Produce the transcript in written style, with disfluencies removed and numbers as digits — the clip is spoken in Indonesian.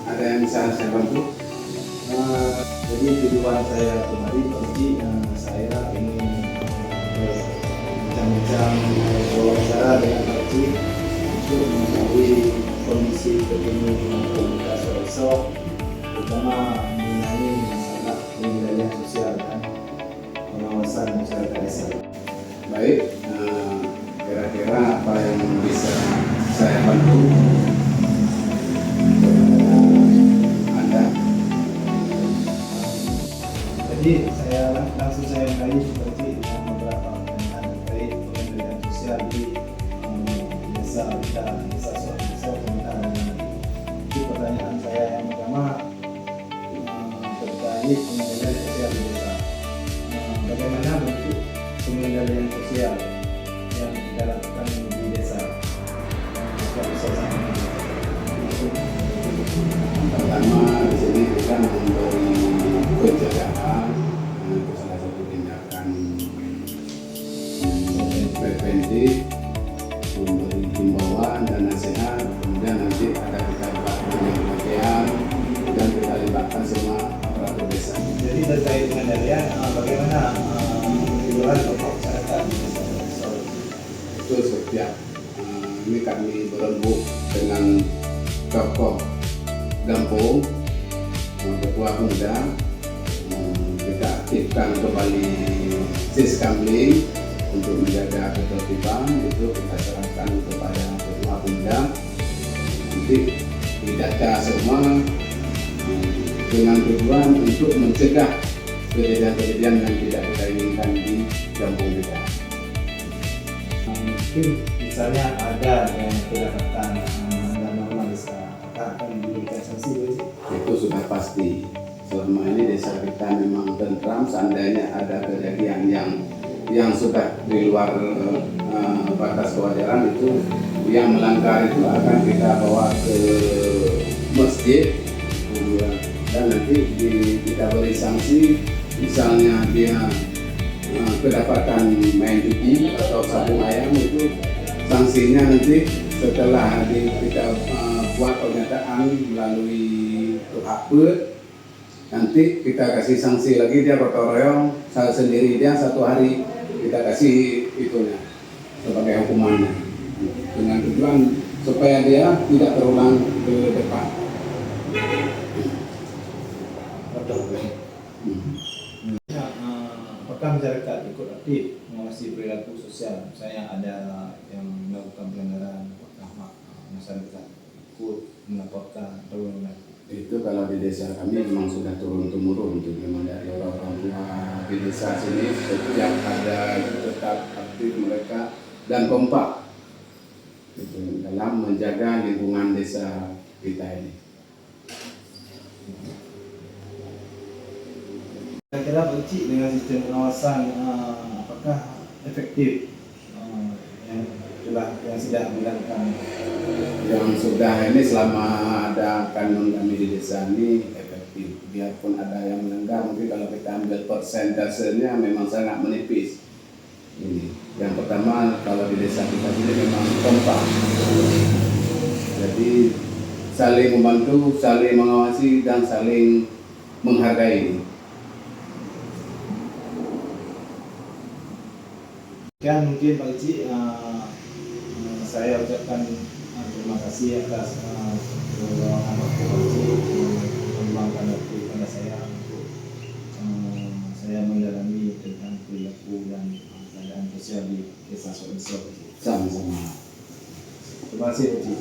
Ada yang bisa saya bantu? Jadi tujuan saya kemarin pergi saya ingin bincang-bincang wawancara dengan Haji untuk mengetahui kondisi terkini komunitas Sorosok, terutama mengenai masalah pengendalian sosial dan pengawasan masyarakat desa. Baik, kira-kira apa yang bisa saya bantu? Anda? Jadi langsung saya mengkaji seperti beberapa pertanyaan terkait pengendalian sosial di desa kita, desa Komentar. Itu pertanyaan saya yang pertama terkait pengendalian sosial di desa. Bagaimana bentuk pengendalian sosial yang kita lakukan di desa? Bisa sampaikan. Pertama, di sini kita memberi pencegahan, itu salah satu tindakan preventif, memberi himbauan dan nasihat, kemudian nanti ada kita buat penelitian dan kita libatkan semua aparatur desa. Jadi terkait pengendalian, bagaimana penjualan tokoh masyarakat di desa? Itu setiap ini kami berembuk dengan tokoh kampung, ketua muda, kita aktifkan kembali siskamling untuk menjaga ketertiban. Itu kita serahkan kepada ketua muda, nanti didata semua dengan tujuan untuk mencegah kejadian-kejadian yang tidak kita inginkan di kampung kita. Mungkin misalnya ada yang kedapatan dan normal desa, apakah akan diberikan sanksi? Itu sudah pasti. Selama ini desa kita memang tentram. Seandainya ada kejadian yang sudah di luar batas kewajaran, itu yang melanggar itu akan kita bawa ke masjid dan nanti kita beri sanksi. Misalnya dia kedapatan main judi atau sabung ayam, itu sanksinya nanti setelah kita buat pernyataan melalui HP, nanti kita kasih sanksi lagi, dia gotong royong sendiri, dia 1 hari kita kasih itunya sebagai hukumannya, dengan tujuan supaya dia tidak terulang ke depan. Apakah masyarakat ikut aktif mengawasi perilaku sosial? Misalnya ada yang melakukan pelanggaran, apakah masyarakat ikut melaporkan atau bagaimana? Itu kalau di desa kami memang sudah turun-temurun, untuk memang dari orang-orang tua di desa sini setiap ada tetap aktif mereka dan kompak gitu, dalam menjaga lingkungan desa kita ini. Kira-kira Pak dengan sistem pengawasan apakah efektif yang sudah dilakukan? Yang sudah ini selama ada kanun kami di desa ini efektif, biarpun ada yang melanggar, mungkin kalau kita ambil persentasenya memang sangat menipis. Ini yang pertama, kalau di desa kita ini memang kompak, jadi saling membantu, saling mengawasi dan saling menghargai. Kan mungkin Pak Uci, saya ucapkan terima kasih atas luangan waktu Pak Uci meluangkan waktu kepada saya untuk saya mendalami tentang perilaku dan keadaan sosial di desa Sorosok. Sama-sama. Terima kasih Pak Uci.